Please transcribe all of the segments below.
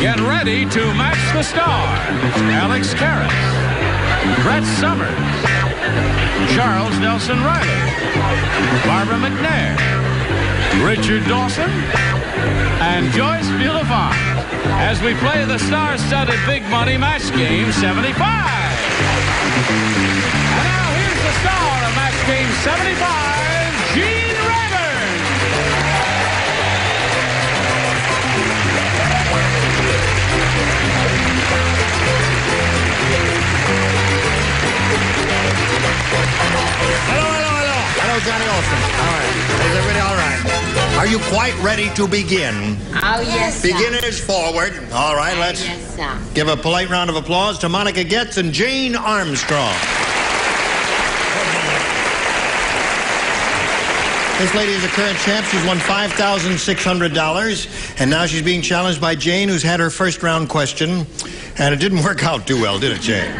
Get ready to match the stars. Alex Karras, Brett Summers, Charles Nelson Riley, Barbara McNair, Richard Dawson, and Joyce Bulifant as we play the star-studded Big Money Match Game 75. And now here's the star of Match Game 75, Gene Rayburn. Hello, Johnny Olson. All right. Is everybody all right? Are you quite ready to begin? Oh, yes, sir. Beginners forward. All right, let's give a polite round of applause to Monica Getz and Jane Armstrong. This lady is a current champ. She's won $5,600, and now she's being challenged by Jane, who's had her first round question, and it didn't work out too well, did it, Jane?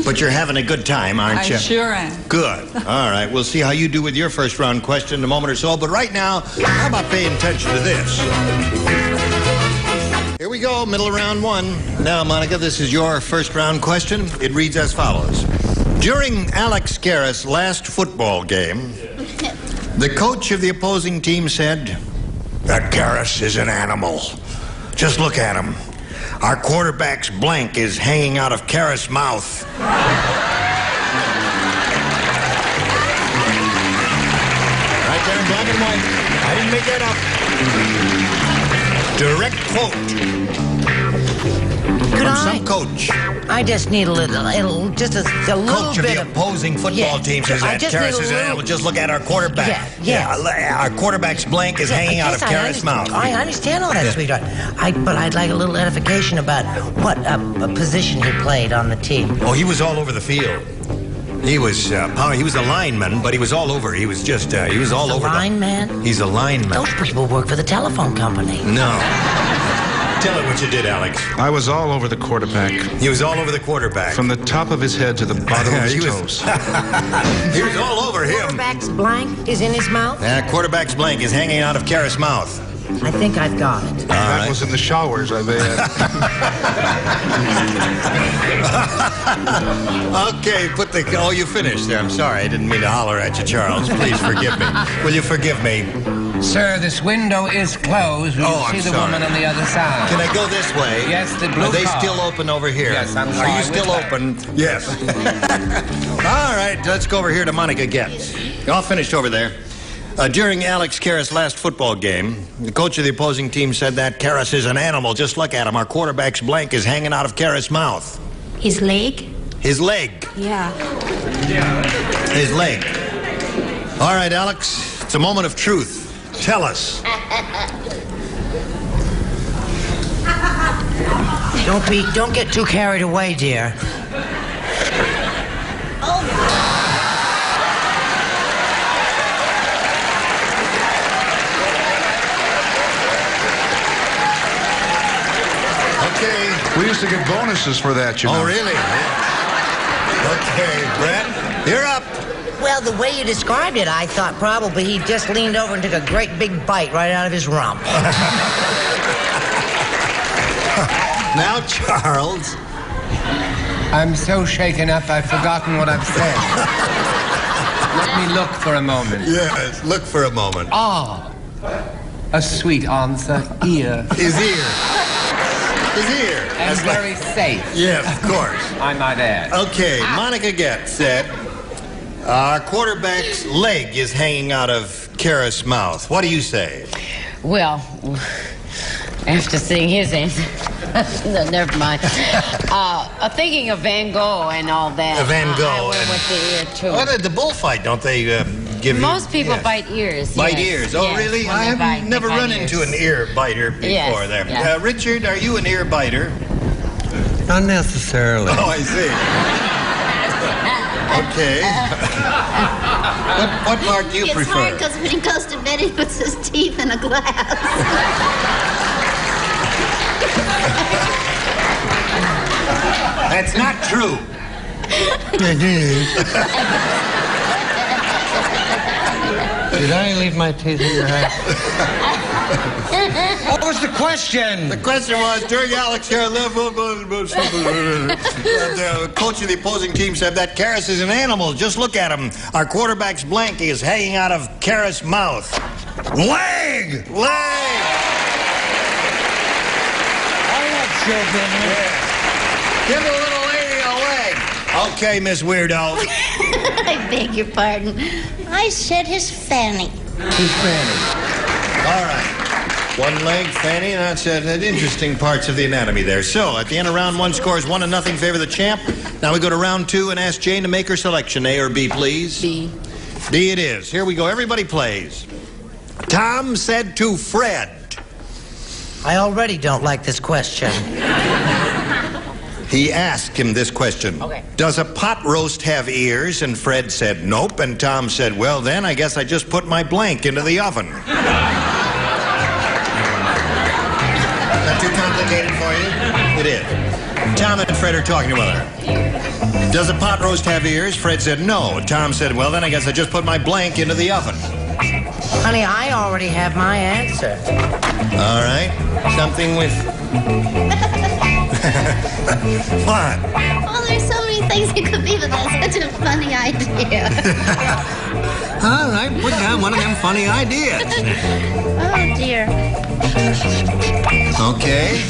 But you're having a good time, aren't you? I sure am. Good. All right, we'll see how you do with your first round question in a moment or so, but right now, how about paying attention to this? Here we go, middle of round one. Now, Monica, this is your first round question. It reads as follows. During Alex Karras' last football game, the coach of the opposing team said, "That Karras is an animal. Just look at him. Our quarterback's blank is hanging out of Karras' mouth." Right there in black and white. I didn't make that up. Direct quote from some coach. I just need a little Coach of the opposing football team says that Karras is an animal. Just look at our quarterback. Our quarterback's blank is hanging out of Karras' mouth. I understand all that, sweetheart. But I'd like a little edification about what position he played on the team. Oh, he was all over the field. He was a lineman, but he was all over. He was just, he was all over. Lineman? He's a lineman. Those people work for the telephone company. No. Tell it what you did, Alex. I was all over the quarterback. He was all over the quarterback. From the top of his head to the bottom of his toes. He was all over him. Quarterback's blank is in his mouth? Quarterback's blank is hanging out of Karras' mouth. I think I've got it. That was in the showers, I bet. Okay, oh, you finished there. I'm sorry. I didn't mean to holler at you, Charles. Please forgive me. Will you forgive me? Sir, this window is closed. Will you see the woman on the other side? Can I go this way? Yes, the blue Are they car. still open over here? Yes, I'm sorry. Are you still open? Yes. All right, let's go over here to Monica Getz. All finished over there. During Alex Karras' last football game, the coach of the opposing team said that Karras is an animal. Just look at him. Our quarterback's blank is hanging out of Karras' mouth. His leg? His leg. Yeah. His leg. All right, Alex, it's a moment of truth. Tell us. Don't get too carried away, dear. Okay. We used to get bonuses for that, you know. Oh, really? Okay, Brett, you're up. Well, the way you described it, I thought probably he just leaned over and took a great big bite right out of his rump. Now, Charles. I'm so shaken up, I've forgotten what I've said. Let me look for a moment. Yes, look for a moment. Ah, a sweet answer. Ear. His ear. His ear. And very safe. Yes, of course. I might add. Okay, Monica Getz said, our quarterback's leg is hanging out of Karras' mouth. What do you say? Well, after seeing his answer, no, never mind. Thinking of Van Gogh and all that. Van Gogh. I went with the ear, too. Well, the bullfight, don't they give you... Most people bite ears. Bite yes. ears. Oh, yes, really? when I they have never they bite run ears. into an ear biter before Yes, there. yeah. Richard, are you an ear biter? Not necessarily. Oh, I see. Okay. What part do you prefer? It's hard because when he goes to bed, he puts his teeth in a glass. That's not true. Did I leave my teeth in your house? What was the question? The question was, during Alex Karras, the coach of the opposing team said that Karras is an animal. Just look at him. Our quarterback's blank is hanging out of Karras' mouth. Leg! Leg! I love show business. Yeah. Give the little lady a leg. Okay, Miss Weirdo. I beg your pardon. I said his fanny. His fanny. All right. One leg, fanny, that's interesting parts of the anatomy there. So, at the end of round one, scores 1-0 favor the champ. Now we go to round two and ask Jane to make her selection. A or B, please? B. D it is. Here we go. Everybody plays. Tom said to Fred. I already don't like this question. He asked him this question. Okay. Does a pot roast have ears? And Fred said nope. And Tom said, well, then I guess I just put my blank into the oven. Is that too complicated for you? It is. Tom and Fred are talking to one another. Does a pot roast have ears? Fred said no. Tom said, well, then I guess I just put my blank into the oven. Honey, I already have my answer. All right. Something with... What? Well, there's so many things it could be, but that's such a funny idea. All right, put down one of them funny ideas. Oh, dear. Okay.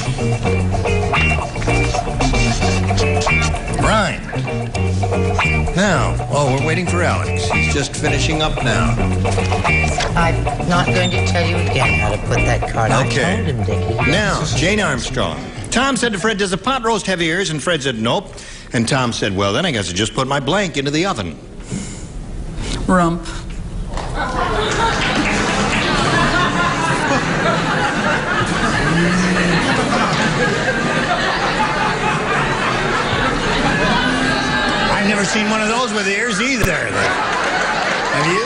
Right. Now, we're waiting for Alex. He's just finishing up now. I'm not going to tell you again how to put that card. Okay. I told him, Dickie. Now, Jane Armstrong. Tom said to Fred, does a pot roast have ears? And Fred said, nope. And Tom said, well, then I guess I just put my blank into the oven. Rump. I've never seen one of those with ears either. Have you?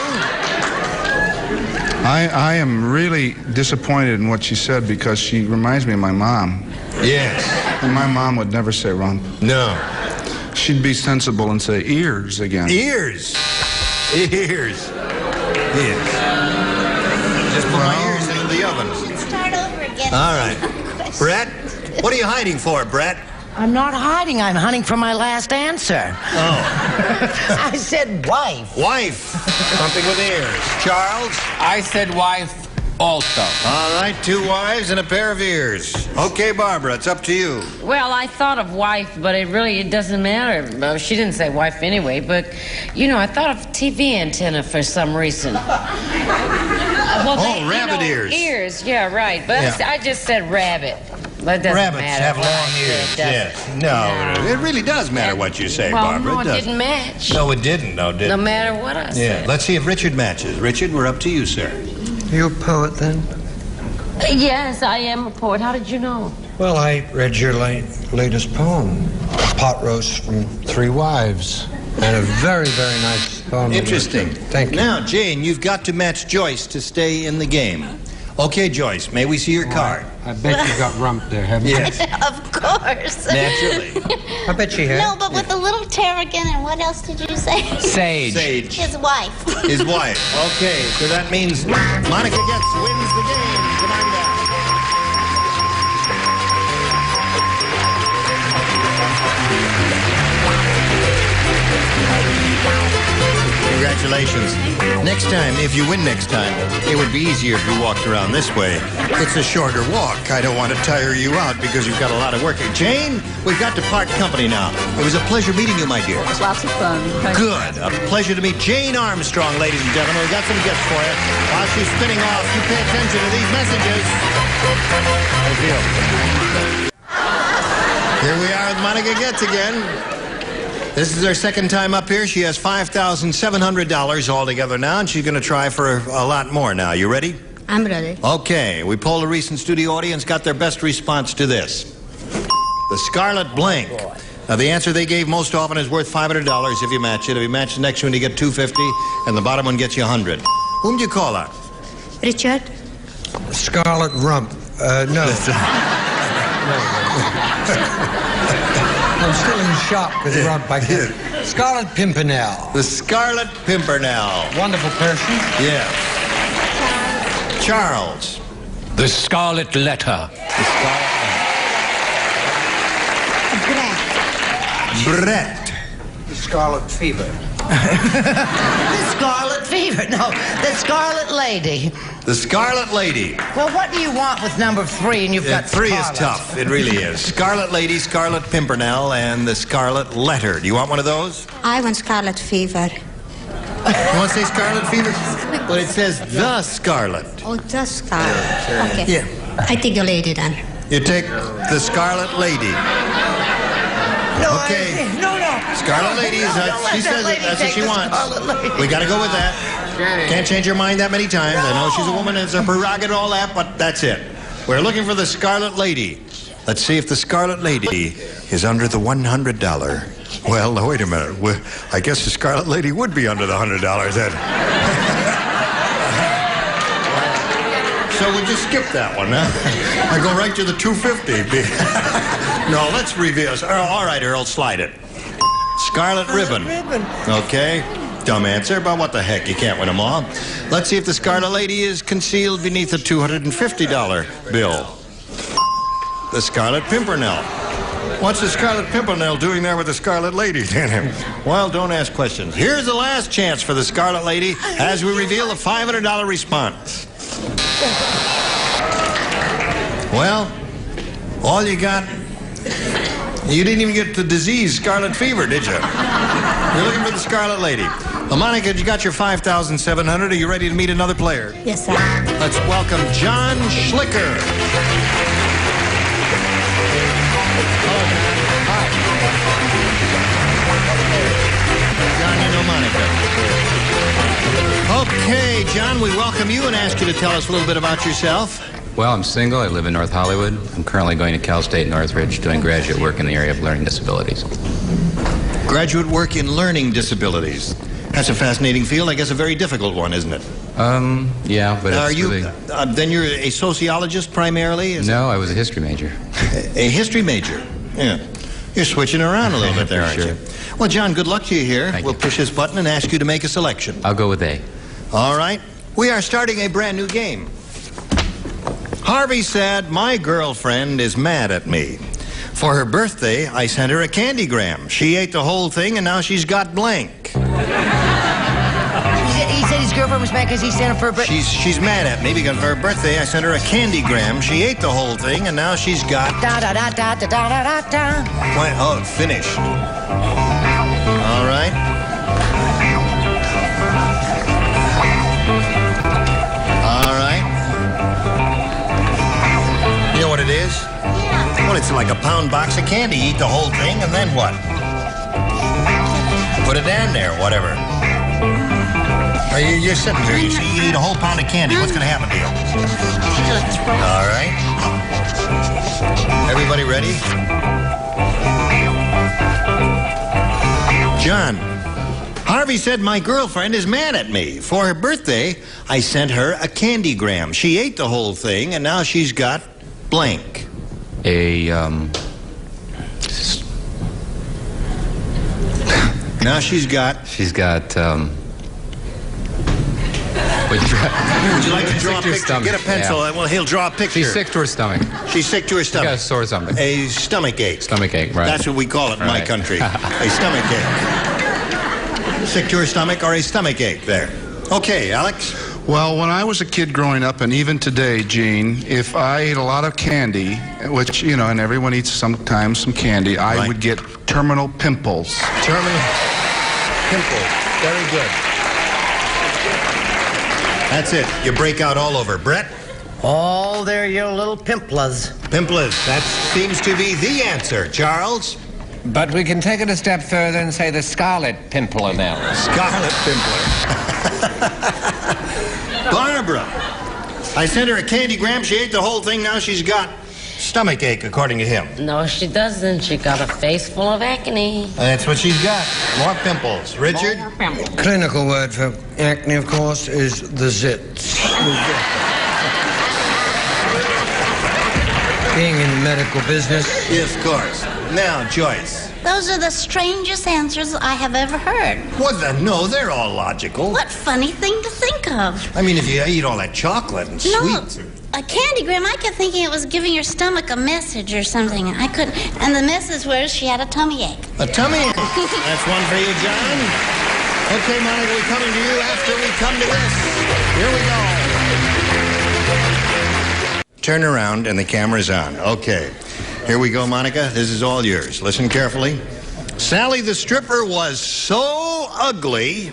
I am really disappointed in what she said because she reminds me of my mom. Yes. And my mom would never say rump. No. She'd be sensible and say ears again. Ears. Ears. Ears. Just put my ears into the oven. Start over again. All right. Brett, what are you hiding for, Brett? I'm not hiding. I'm hunting for my last answer. Oh. I said wife. Wife. Something with ears. Charles? I said wife also. All right, 2 wives and a pair of ears. Okay, Barbara, it's up to you. Well, I thought of wife, but it doesn't matter. Well, she didn't say wife anyway, but, I thought of TV antenna for some reason. Well, rabbit ears. Ears, yeah, right. But Yeah. I just said rabbit. But it doesn't Rabbits matter. have long ears, yes. No, it really does matter what you say, Barbara. No, It it does. didn't match. No, it didn't. No, No matter what I Yeah, said. let's see if Richard matches. Richard, we're up to you, sir. You a poet then? Yes, I am a poet. How did you know? Well, I read your latest poem, A Pot Roast from 3 Wives. And a very, very nice poem. Interesting. Thank you. Now, Jane, you've got to match Joyce to stay in the game. Okay, Joyce, may we see your card? I bet you got rump there, haven't you? Yes, Of course. naturally. I bet she has. No, but with a little tarragon and what else did you say? Sage. Sage, His wife. his wife. Okay, so that means Monica wins the game. Come on down. Congratulations. Next time, if you win next time, it would be easier if you walked around this way. It's a shorter walk. I don't want to tire you out because you've got a lot of work. Jane, we've got to part company now. It was a pleasure meeting you, my dear. It was lots of fun. Good. A pleasure to meet Jane Armstrong, ladies and gentlemen. We've got some gifts for you. While she's spinning off, you pay attention to these messages. Here we are with Monica Getz again. This is her second time up here. She has $5,700 altogether now, and she's going to try for a lot more now. You ready? I'm ready. Okay. We polled a recent studio audience, got their best response to this. The Scarlett blank. Now, the answer they gave most often is worth $500 if you match it. If you match the next one, you get $250, and the bottom one gets you $100. Whom do you call out? Richard? Scarlet Rump. No. I'm still in shock with Rump. I can't. Scarlet Pimpernel. The Scarlett Pimpernel. Wonderful person. Yeah. Charles. The Scarlet Letter. The Scarlet Letter. Brett. The Scarlet Fever. The Scarlet Fever. No, the Scarlet Lady. The Scarlet Lady. Well, what do you want with number 3? And you've got Three is Scarlet. tough. It really is. Scarlet Lady, Scarlet Pimpernel, and the Scarlet Letter. Do you want one of those? I want Scarlet Fever. You want to say Scarlet Fever? But it says the Scarlet. Oh, the Scarlet. Okay. Yeah. I take the lady then. You take the Scarlet Lady. No, Okay. no. Scarlet Lady is she says it. That's what she wants. We got to go with that. Can't change her mind that many times. I know she's a woman, it's her prerogative, all that, but that's it. We're looking for the Scarlet Lady. Let's see if the Scarlet Lady is under the $100. Well, now, wait a minute. I guess the Scarlet Lady would be under the $100 then. So we just skip that one, huh? I go right to the $250. No, let's reveal. All right, Earl, slide it. Scarlet Ribbon. Okay. Dumb answer, but what the heck? You can't win them all. Let's see if the Scarlet Lady is concealed beneath a $250 bill. The Scarlet Pimpernel. What's the Scarlet Pimpernel doing there with the Scarlet Lady? Well, don't ask questions. Here's the last chance for the Scarlet Lady as we reveal the $500 response. Well, all you got... You didn't even get the disease, Scarlet Fever, did you? You're looking for the Scarlet Lady. Well, Monica, you got your $5,700. Are you ready to meet another player? Yes, sir. Let's welcome John Schlicker. Hi. John, you know Monica. Okay, John, we welcome you and ask you to tell us a little bit about yourself. Well, I'm single. I live in North Hollywood. I'm currently going to Cal State Northridge doing graduate work in the area of learning disabilities. Graduate work in learning disabilities. That's a fascinating field. I guess a very difficult one, isn't it? Yeah, but Are it's you, really... then you're a sociologist primarily? No, I was a history major. A history major? Yeah. You're switching around a little bit there, aren't you? Well, John, good luck to you here. We'll push this button and ask you to make a selection. I'll go with A. All right. We are starting a brand new game. Harvey said, my girlfriend is mad at me. For her birthday, I sent her a candygram. She ate the whole thing, and now she's got blank. He said his girlfriend was mad because he sent her for a birthday. She's mad at me because for her birthday, I sent her a candygram. She ate the whole thing, and now she's got... Da-da-da-da-da-da-da-da. Oh, it's finished. All right. All right. You know what it is? Yeah. Well, it's like a pound box of candy. Eat the whole thing, and then what? Put it down there, whatever. You're sitting here. You eat a whole pound of candy. What's going to happen to you? All right. Everybody ready? John. Harvey said my girlfriend is mad at me. For her birthday, I sent her a candygram. She ate the whole thing, and now she's got blank. Now she's got... Would you like to draw a picture? Get a pencil. Yeah. Well, he'll draw a picture. She's sick to her stomach. She's sick to her stomach. She got a sore stomach. A stomach ache. Stomach ache, right. That's what we call it in my country. A stomach ache. Sick to her stomach or a stomach ache there. Okay, Alex? Well, when I was a kid growing up, and even today, Gene, if I ate a lot of candy, which, you know, and everyone eats sometimes some candy, I would get terminal pimples. Terminal pimples. Very good. That's it. You break out all over. Brett? Oh, there your little pimplas. Pimplas. That seems to be the answer. Charles? But we can take it a step further and say the Scarlet Pimpler now. Scarlet Pimpler. Barbara. I sent her a candygram. She ate the whole thing. Now she's got stomach ache, according to him. No, she doesn't. She got a face full of acne. That's what she's got. More pimples. Richard? More pimples. Clinical word for acne, of course, is the zits. Being in the medical business. Yes, of course. Now, Joyce. Those are the strangest answers I have ever heard. What the? No, they're all logical. What funny thing to think of. I mean, if you eat all that chocolate and sweets. a candygram. I kept thinking it was giving your stomach a message or something. I couldn't. And the message was she had a tummy ache. A tummy ache. That's one for you, John. Okay, Monica, we're coming to you after we come to this. Here we go. Turn around and the camera's on. Okay. Here we go, Monica. This is all yours. Listen carefully. Sally the stripper was so ugly.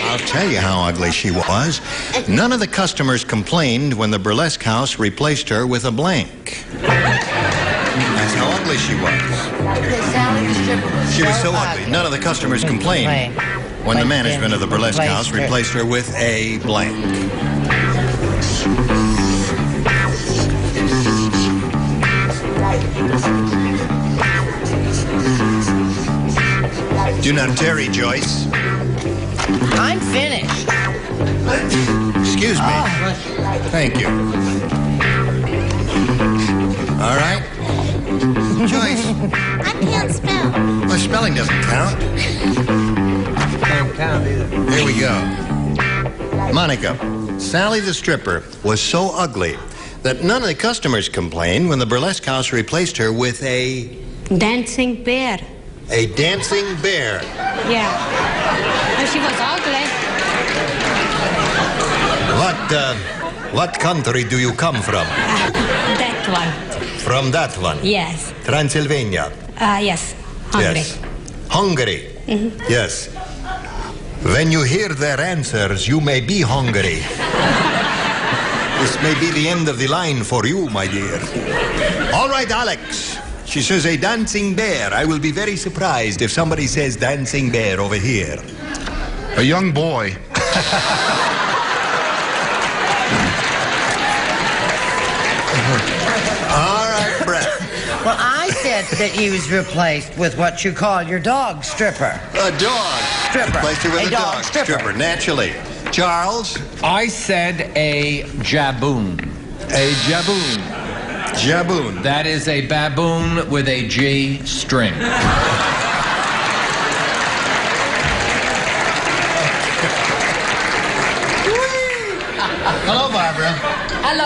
I'll tell you how ugly she was. None of the customers complained when the burlesque house replaced her with a blank. That's how ugly she was. Sally the stripper was She was so ugly. None of the customers complained when the management of the burlesque house replaced her with a blank. Do not tarry, Joyce. I'm finished. Excuse me. Thank you. All right. Joyce. I can't spell. Well, spelling doesn't count. Can't count either. Here we go. Monica, Sally the stripper was so ugly that none of the customers complained when the burlesque house replaced her with a dancing bear. A dancing bear. Yeah. And she was ugly. What country do you come from? That one. From that one? Yes. Transylvania? Yes. Hungary. Yes. Hungary? Yes. When you hear their answers, you may be hungry. This may be the end of the line for you, my dear. All right, Alex. She says a dancing bear. I will be very surprised if somebody says dancing bear over here. A young boy. All right, Brett. Well, I said that he was replaced with what you call your dog stripper. A dog. Stripper. Replaced her with a dog stripper. Naturally. Charles? I said a jaboon. A jaboon. Jaboon. That is a baboon with a G string. Hello, Barbara. Hello.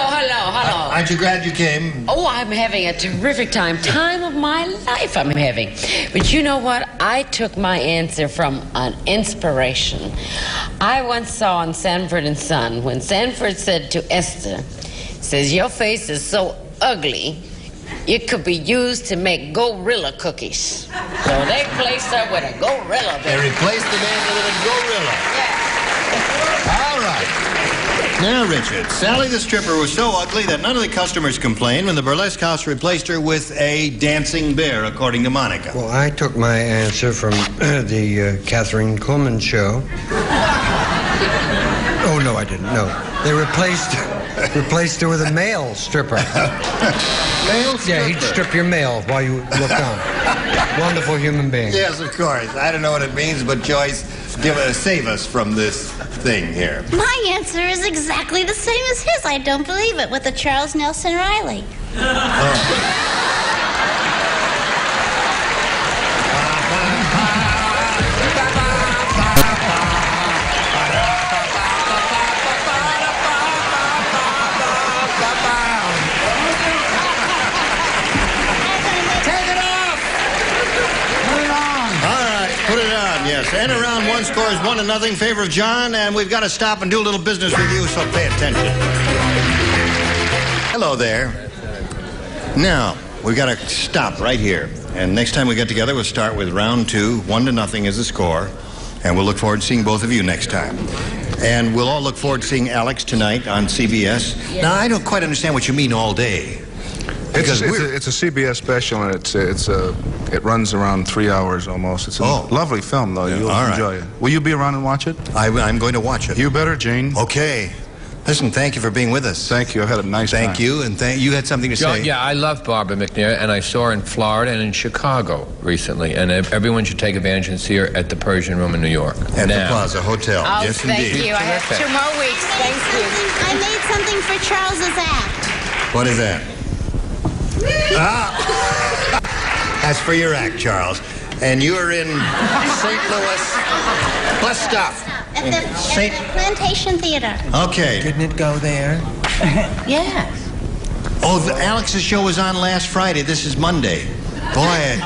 Aren't you glad you came? Oh, I'm having a terrific time. Time of my life I'm having. But you know what? I took my answer from an inspiration. I once saw on Sanford and Son when Sanford said to Esther, says, your face is so ugly, it could be used to make gorilla cookies. So they placed her with a gorilla. They replaced the man with a gorilla. Yeah. All right. Now, Richard, Sally the stripper was so ugly that none of the customers complained when the burlesque house replaced her with a dancing bear, according to Monica. Well, I took my answer from the Catherine Kuhlman show. Oh, no, I didn't. No. They replaced her with a male stripper. Male stripper? Yeah, he'd strip your mail while you looked on. Wonderful human being. Yes, of course. I don't know what it means, but Joyce, save us from this thing here. My answer is exactly the same as his. I don't believe it, with the Charles Nelson Riley. And around one scores 1-0 in favor of John, and we've got to stop and do a little business with you, so pay attention. Hello there. Now, we've got to stop right here. And next time we get together, we'll start with round 2. 1-0 is the score. And we'll look forward to seeing both of you next time. And we'll all look forward to seeing Alex tonight on CBS. Yeah. Now, I don't quite understand what you mean all day. It's a CBS special, and it runs around 3 hours almost. It's a lovely film, though. You'll enjoy it. Will you be around and watch it? I'm going to watch it. You better, Gene. Okay. Listen, thank you for being with us. Thank you. I've had a nice time. Thank you, and you had something to say. Yeah, I love Barbara McNair, and I saw her in Florida and in Chicago recently, and everyone should take advantage and see her at the Persian Room in New York. At the Plaza Hotel. Oh, yes, thank indeed. you. I have 2 more weeks. Thank you. I made something for Charles's act. What is that? That's for your act, Charles. And you're in St. Louis. Plus stuff. At the Plantation Theater. Okay. Didn't it go there? Yes. Oh, Alex's show was on last Friday. This is Monday. Boy.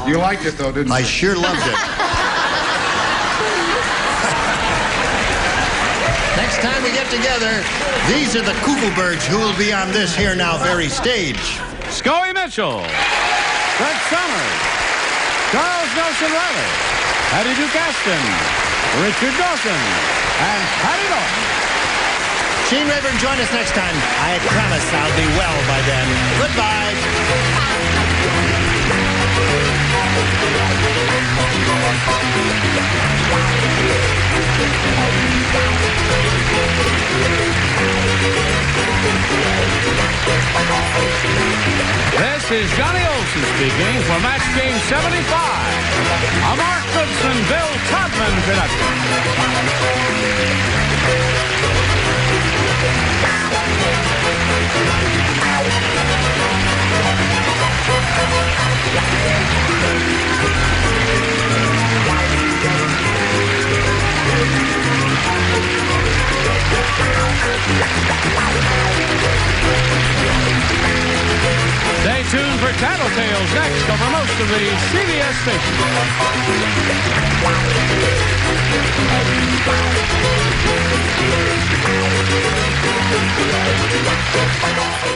You liked it, though, didn't you? I sure loved it. Next time we get together, these are the Kugelbergs who will be on this here now very stage. Scoey Mitchell, Brett Summers, Charles Nelson Riley, Hattie Duke Aston, Richard Dawson, and Patty Norton. Gene Rayburn, join us next time. I promise I'll be well by then. Goodbye. This is Johnny Olson speaking for Match Game 75, a Mark Goodson, Bill Todman production. Stay tuned for Tattletales next over most of the CBS stations.